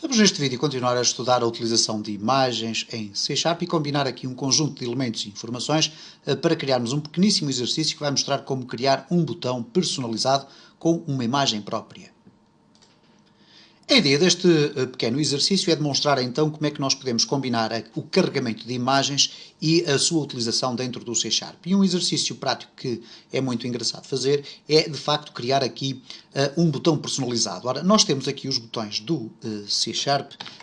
Vamos neste vídeo continuar a estudar a utilização de imagens em C# e combinar aqui um conjunto de elementos e informações para criarmos um pequeníssimo exercício que vai mostrar como criar um botão personalizado com uma imagem própria. A ideia deste pequeno exercício é demonstrar então como é que nós podemos combinar o carregamento de imagens e a sua utilização dentro do C#. E um exercício prático que é muito engraçado fazer é, de facto, criar aqui um botão personalizado. Ora, nós temos aqui os botões do C#,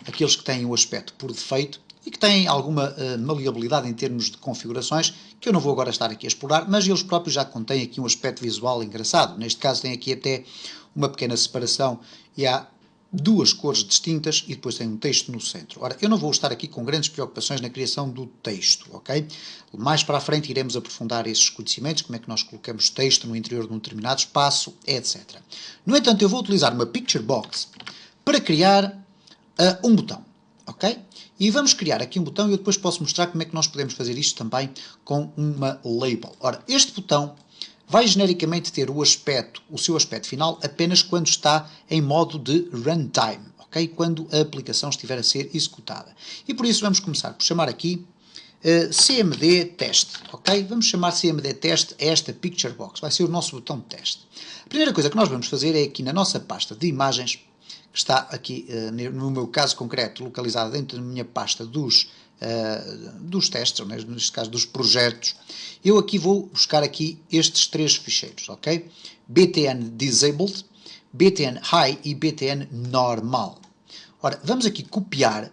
aqueles que têm o aspecto por defeito e que têm alguma maleabilidade em termos de configurações, que eu não vou agora estar aqui a explorar, mas eles próprios já contêm aqui um aspecto visual engraçado. Neste caso tem aqui até uma pequena separação e há duas cores distintas e depois tem um texto no centro. Ora, eu não vou estar aqui com grandes preocupações na criação do texto, ok? Mais para a frente iremos aprofundar esses conhecimentos, como é que nós colocamos texto no interior de um determinado espaço, etc. No entanto, eu vou utilizar uma Picture Box para criar um botão, ok? E vamos criar aqui um botão e eu depois posso mostrar como é que nós podemos fazer isto também com uma label. Ora, este botão vai genericamente ter o seu aspecto final apenas quando está em modo de runtime, ok? Quando a aplicação estiver a ser executada. E por isso vamos começar por chamar aqui CMD Test, ok? Vamos chamar CMD Test a esta Picture Box, vai ser o nosso botão de teste. A primeira coisa que nós vamos fazer é aqui na nossa pasta de imagens, que está aqui, no meu caso concreto, localizada dentro da minha pasta dos testes, neste caso dos projetos, eu aqui vou buscar aqui estes três ficheiros, ok? BTN Disabled, BTN High e BTN Normal. Ora, vamos aqui copiar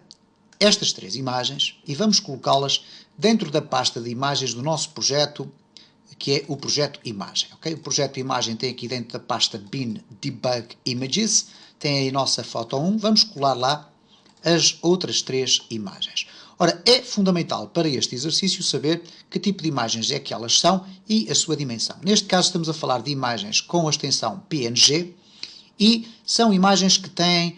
estas três imagens e vamos colocá-las dentro da pasta de imagens do nosso projeto, que é o projeto imagem, ok? O projeto imagem tem aqui dentro da pasta bin debug images, tem aí a nossa foto 1, vamos colar lá as outras três imagens. Ora, é fundamental para este exercício saber que tipo de imagens é que elas são e a sua dimensão. Neste caso estamos a falar de imagens com a extensão PNG e são imagens que têm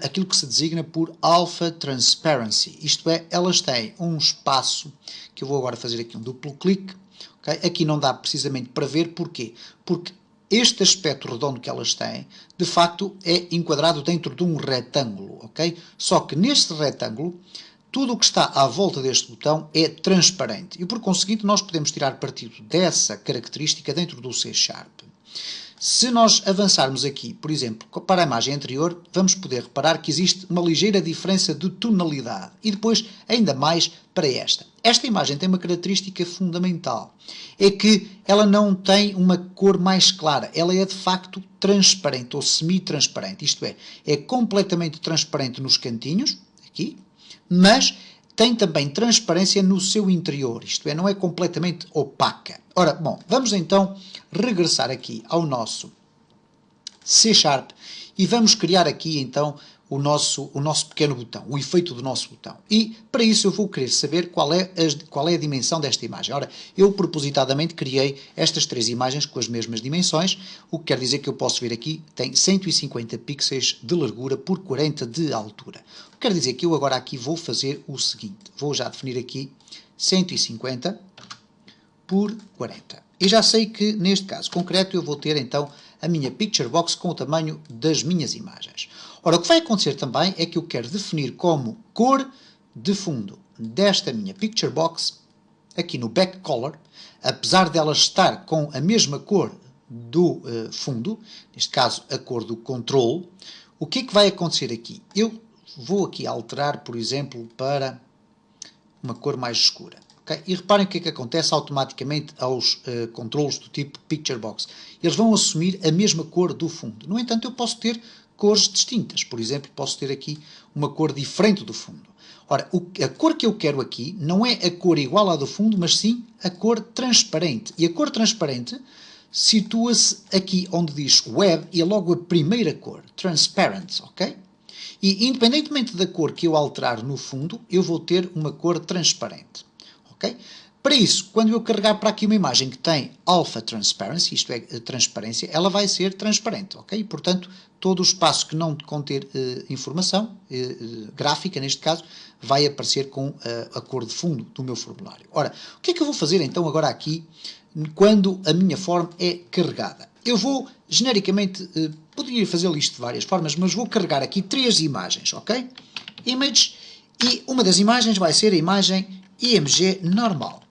aquilo que se designa por Alpha Transparency. Isto é, elas têm um espaço, que eu vou agora fazer aqui um duplo clique. Okay? Aqui não dá precisamente para ver, porquê? Porque este aspecto redondo que elas têm, de facto, é enquadrado dentro de um retângulo, ok? Só que neste retângulo, tudo o que está à volta deste botão é transparente e, por conseguinte, nós podemos tirar partido dessa característica dentro do C#. Se nós avançarmos aqui, por exemplo, para a imagem anterior, vamos poder reparar que existe uma ligeira diferença de tonalidade e depois ainda mais para esta. Esta imagem tem uma característica fundamental, é que ela não tem uma cor mais clara, ela é de facto transparente ou semi-transparente, isto é completamente transparente nos cantinhos, aqui, mas tem também transparência no seu interior, isto é, não é completamente opaca. Ora, bom, vamos então regressar aqui ao nosso C# e vamos criar aqui então o nosso pequeno botão, o efeito do nosso botão. E para isso eu vou querer saber qual é a dimensão desta imagem. Ora, eu propositadamente criei estas três imagens com as mesmas dimensões, o que quer dizer que eu posso ver aqui, tem 150 pixels de largura por 40 de altura. O que quer dizer que eu agora aqui vou fazer o seguinte, vou já definir aqui 150 por 40. E já sei que neste caso concreto eu vou ter então a minha Picture Box com o tamanho das minhas imagens. Ora, o que vai acontecer também é que eu quero definir como cor de fundo desta minha Picture Box, aqui no Back Color, apesar dela estar com a mesma cor do fundo, neste caso a cor do control, o que é que vai acontecer aqui? Eu vou aqui alterar, por exemplo, para uma cor mais escura. Okay? E reparem o que é que acontece automaticamente aos controles do tipo Picture Box. Eles vão assumir a mesma cor do fundo. No entanto, eu posso ter cores distintas. Por exemplo, posso ter aqui uma cor diferente do fundo. Ora, a cor que eu quero aqui não é a cor igual à do fundo, mas sim a cor transparente. E a cor transparente situa-se aqui onde diz Web e é logo a primeira cor, Transparent, ok? E independentemente da cor que eu alterar no fundo, eu vou ter uma cor transparente. Okay? Para isso, quando eu carregar para aqui uma imagem que tem Alpha Transparency, isto é, transparência, ela vai ser transparente, ok? Portanto, todo o espaço que não conter informação, gráfica neste caso, vai aparecer com a cor de fundo do meu formulário. Ora, o que é que eu vou fazer então agora aqui quando a minha form é carregada. Eu vou, genericamente, poderia fazê-lo isto de várias formas, mas vou carregar aqui 3 imagens, ok? Image, e uma das imagens vai ser a imagem img normal.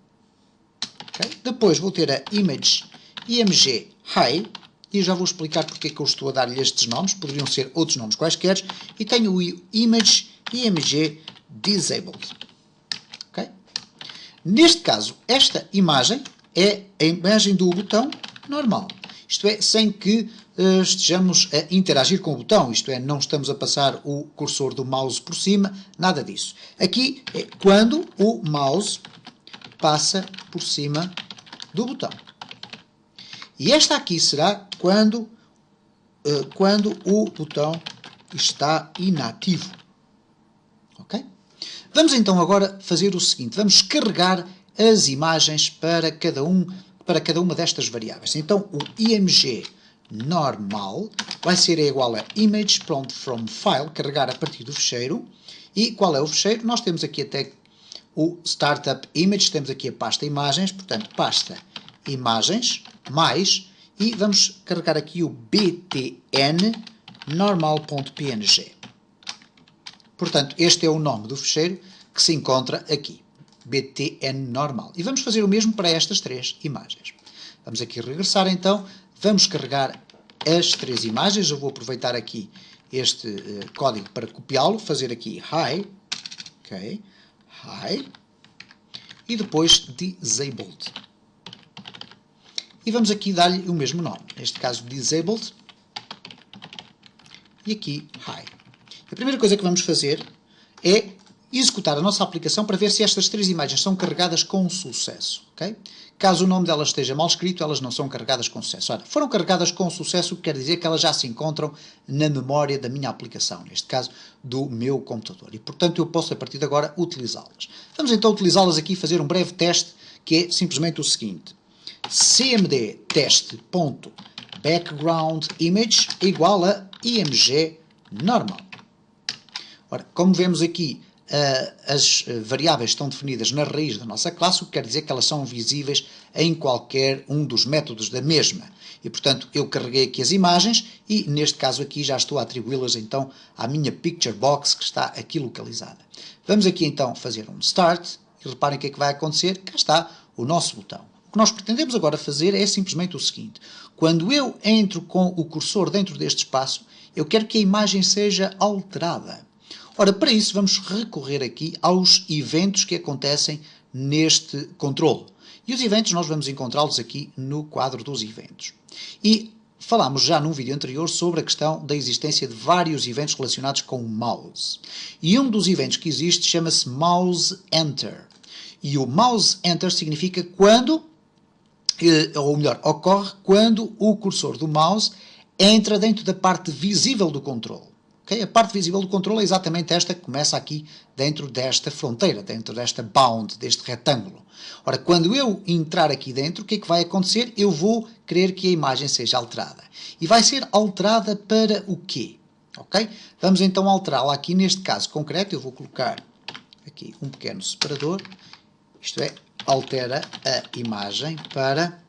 Okay? Depois vou ter a image img high, e já vou explicar porque é que eu estou a dar-lhe estes nomes, poderiam ser outros nomes quaisquer, e tenho o image img disabled. Okay? Neste caso, esta imagem é a imagem do botão normal. Isto é, sem que estejamos a interagir com o botão. Isto é, não estamos a passar o cursor do mouse por cima, nada disso. Aqui é quando o mouse passa por cima do botão. E esta aqui será quando o botão está inativo. Ok? Vamos então agora fazer o seguinte. Vamos carregar as imagens para cada uma destas variáveis. Então, o img normal vai ser igual a image.fromFile, carregar a partir do fecheiro. E qual é o fecheiro? Nós temos aqui até o startup image, temos aqui a pasta imagens, portanto, pasta imagens, mais, e vamos carregar aqui o btn normal.png. Portanto, este é o nome do fecheiro que se encontra aqui, btn normal. E vamos fazer o mesmo para estas 3 imagens. Vamos aqui regressar então, vamos carregar as 3 imagens, eu vou aproveitar aqui este código para copiá-lo, fazer aqui high, ok, high, e depois disabled. E vamos aqui dar-lhe o mesmo nome, neste caso disabled, e aqui high. A primeira coisa que vamos fazer é executar a nossa aplicação para ver se estas 3 imagens são carregadas com sucesso. Okay? Caso o nome delas esteja mal escrito, elas não são carregadas com sucesso. Ora, foram carregadas com sucesso, o que quer dizer que elas já se encontram na memória da minha aplicação, neste caso do meu computador. E, portanto, eu posso, a partir de agora, utilizá-las. Vamos então utilizá-las aqui e fazer um breve teste, que é simplesmente o seguinte. cmd test.backgroundImage é igual a img normal. Ora, como vemos aqui, as variáveis estão definidas na raiz da nossa classe, o que quer dizer que elas são visíveis em qualquer um dos métodos da mesma. E, portanto, eu carreguei aqui as imagens e, neste caso aqui, já estou a atribuí-las, então, à minha picture box que está aqui localizada. Vamos aqui, então, fazer um start e reparem o que é que vai acontecer. Cá está o nosso botão. O que nós pretendemos agora fazer é simplesmente o seguinte. Quando eu entro com o cursor dentro deste espaço, eu quero que a imagem seja alterada. Ora, para isso vamos recorrer aqui aos eventos que acontecem neste controle. E os eventos nós vamos encontrá-los aqui no quadro dos eventos. E falámos já num vídeo anterior sobre a questão da existência de vários eventos relacionados com o mouse. E um dos eventos que existe chama-se mouse enter. E o mouse enter significa quando, ou melhor, ocorre quando o cursor do mouse entra dentro da parte visível do controle. Okay? A parte visível do controle é exatamente esta que começa aqui dentro desta fronteira, dentro desta bound, deste retângulo. Ora, quando eu entrar aqui dentro, o que é que vai acontecer? Eu vou querer que a imagem seja alterada. E vai ser alterada para o quê? Okay? Vamos então alterá-la aqui neste caso concreto. Eu vou colocar aqui um pequeno separador. Isto é, altera a imagem para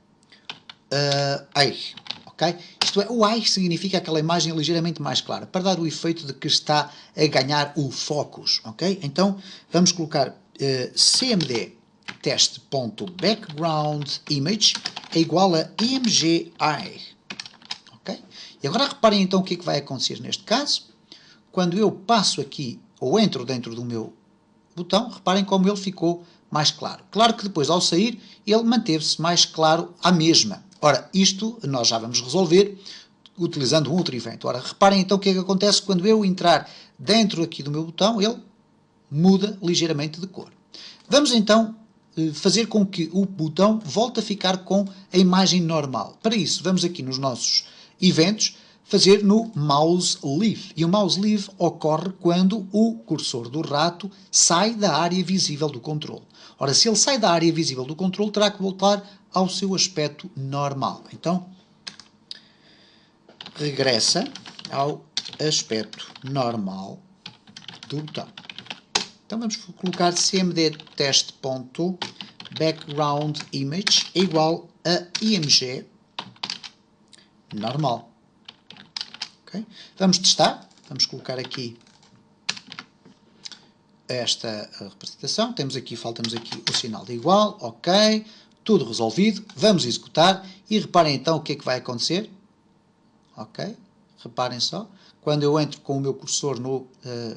okay? Isto é, o eye significa aquela imagem ligeiramente mais clara, para dar o efeito de que está a ganhar o focus. Okay? Então, vamos colocar cmd test.backgroundImage é igual a img eye. Okay? E agora reparem então o que é que vai acontecer neste caso. Quando eu passo aqui, ou entro dentro do meu botão, reparem como ele ficou mais claro. Claro que depois, ao sair, ele manteve-se mais claro à mesma. Ora, isto nós já vamos resolver utilizando um outro evento. Ora, reparem então o que é que acontece quando eu entrar dentro aqui do meu botão, ele muda ligeiramente de cor. Vamos então fazer com que o botão volte a ficar com a imagem normal. Para isso, vamos aqui nos nossos eventos fazer no mouse leave. E o mouse leave ocorre quando o cursor do rato sai da área visível do controle. Ora, se ele sai da área visível do controle, terá que voltar ao seu aspecto normal. Então, regressa ao aspecto normal do botão. Então vamos colocar cmd test.backgroundImage background image é igual a img normal. Okay? Vamos testar. Vamos colocar aqui esta representação. Faltamos aqui o sinal de igual. Ok. Tudo resolvido. Vamos executar. E reparem então o que é que vai acontecer. Ok. Reparem só. Quando eu entro com o meu cursor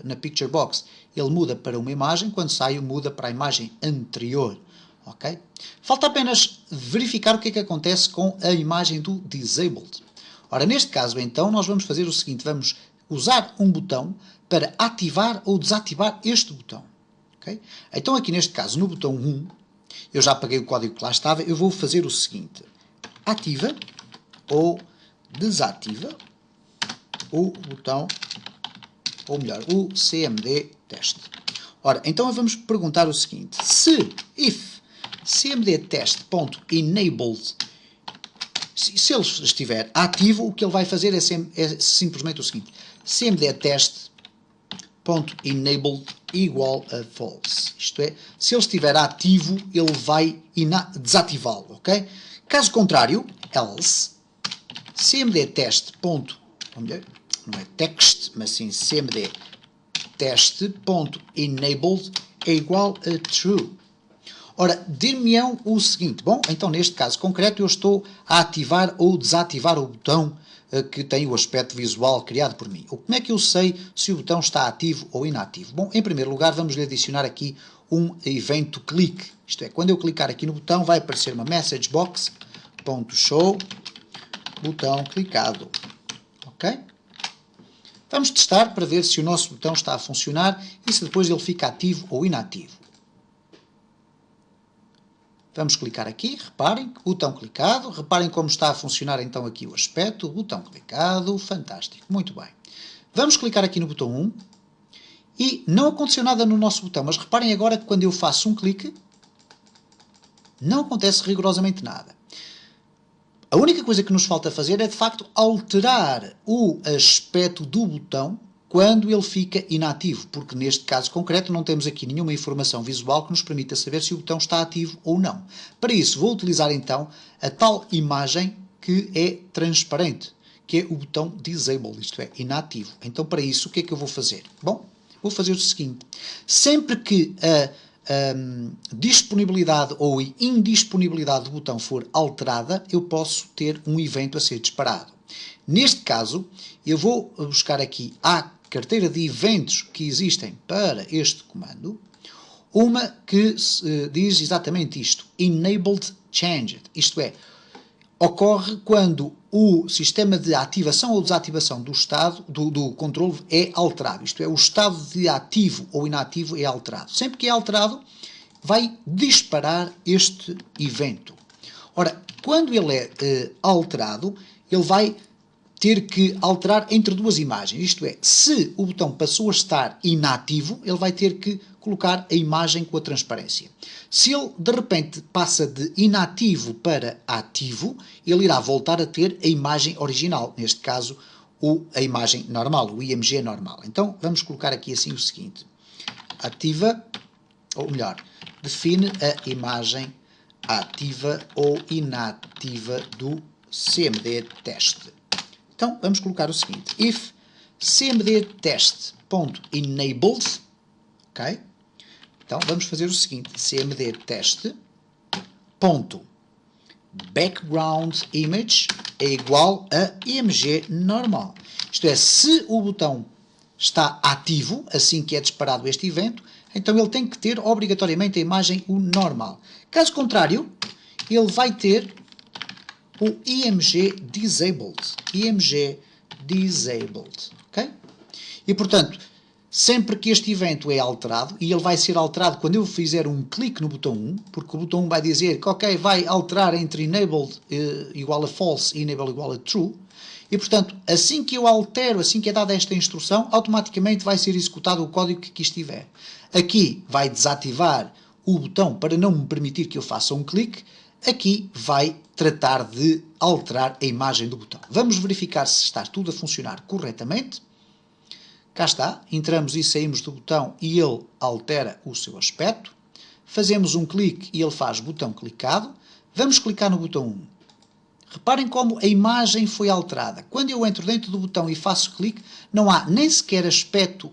na Picture Box, ele muda para uma imagem. Quando saio, muda para a imagem anterior. Ok? Falta apenas verificar o que é que acontece com a imagem do Disabled. Ora, neste caso, então, nós vamos fazer o seguinte. Vamos usar um botão para ativar ou desativar este botão. Okay? Então, aqui neste caso, no botão 1, eu já apaguei o código que lá estava, eu vou fazer o seguinte. Ativa ou desativa o botão, ou melhor, o CMD teste. Ora, então vamos perguntar o seguinte. Se if cmdtest.enabled, se ele estiver ativo, o que ele vai fazer é simplesmente o seguinte. cmdtest.enabled igual a false. Isto é, se ele estiver ativo, ele vai desativá-lo, ok? Caso contrário, else, cmdtest. Não é text, mas sim cmdtest.enabled é igual a true. Ora, dir-me-ão o seguinte. Bom, então neste caso concreto eu estou a ativar ou desativar o botão que tem o aspecto visual criado por mim. Como é que eu sei se o botão está ativo ou inativo? Bom, em primeiro lugar vamos lhe adicionar aqui um evento clique. Isto é, quando eu clicar aqui no botão vai aparecer uma message box, .show, botão clicado. Ok? Vamos testar para ver se o nosso botão está a funcionar e se depois ele fica ativo ou inativo. Vamos clicar aqui, reparem, botão clicado, reparem como está a funcionar então aqui o aspecto, botão clicado, fantástico, muito bem. Vamos clicar aqui no botão 1 e não aconteceu nada no nosso botão, mas reparem agora que quando eu faço um clique, não acontece rigorosamente nada. A única coisa que nos falta fazer é, de facto, alterar o aspecto do botão quando ele fica inativo, porque neste caso concreto não temos aqui nenhuma informação visual que nos permita saber se o botão está ativo ou não. Para isso vou utilizar então a tal imagem que é transparente, que é o botão Disable, isto é, inativo. Então para isso o que é que eu vou fazer? Bom, vou fazer o seguinte, sempre que a disponibilidade ou indisponibilidade do botão for alterada, eu posso ter um evento a ser disparado. Neste caso, eu vou buscar aqui à carteira de eventos que existem para este comando, uma que diz exatamente isto, Enabled Changed, isto é, ocorre quando o sistema de ativação ou desativação do estado do controle é alterado. Isto é, o estado de ativo ou inativo é alterado. Sempre que é alterado, vai disparar este evento. Ora, quando ele é alterado, ele vai ter que alterar entre duas imagens. Isto é, se o botão passou a estar inativo, ele vai ter que colocar a imagem com a transparência. Se ele, de repente, passa de inativo para ativo, ele irá voltar a ter a imagem original. Neste caso, a imagem normal, o IMG normal. Então, vamos colocar aqui assim o seguinte. Ativa, ou melhor, define a imagem ativa ou inativa do CMD teste. Então, vamos colocar o seguinte. If cmdtest.enabled, ok? Então, vamos fazer o seguinte. cmdtest.background image é igual a img normal. Isto é, se o botão está ativo, assim que é disparado este evento, então ele tem que ter obrigatoriamente a imagem normal. Caso contrário, ele vai ter o img disabled. img disabled, ok? E portanto, sempre que este evento é alterado, e ele vai ser alterado quando eu fizer um clique no botão 1, porque o botão 1 vai dizer que, ok, vai alterar entre enabled igual a false e enable igual a true, e portanto, assim que eu altero, assim que é dada esta instrução, automaticamente vai ser executado o código que aqui estiver. Aqui vai desativar o botão para não me permitir que eu faça um clique, aqui vai tratar de alterar a imagem do botão. Vamos verificar se está tudo a funcionar corretamente. Cá está, entramos e saímos do botão e ele altera o seu aspecto. fazemos um clique e ele faz botão clicado. Vamos clicar no botão 1. Reparem como a imagem foi alterada. Quando eu entro dentro do botão e faço clique, não há nem sequer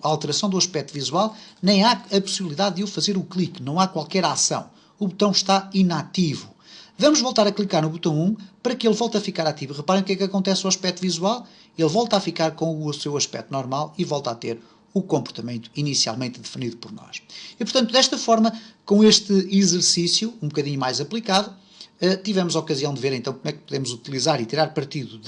alteração do aspecto visual, nem há a possibilidade de eu fazer o clique, não há qualquer ação. O botão está inativo. Vamos voltar a clicar no botão 1 para que ele volte a ficar ativo. Reparem o que é que acontece ao aspecto visual. Ele volta a ficar com o seu aspecto normal e volta a ter o comportamento inicialmente definido por nós. E, portanto, desta forma, com este exercício um bocadinho mais aplicado, tivemos a ocasião de ver então como é que podemos utilizar e tirar partido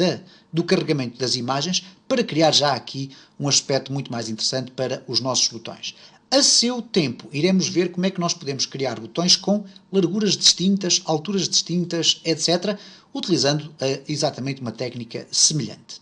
do carregamento das imagens para criar já aqui um aspecto muito mais interessante para os nossos botões. A seu tempo, iremos ver como é que nós podemos criar botões com larguras distintas, alturas distintas, etc., utilizando exatamente uma técnica semelhante.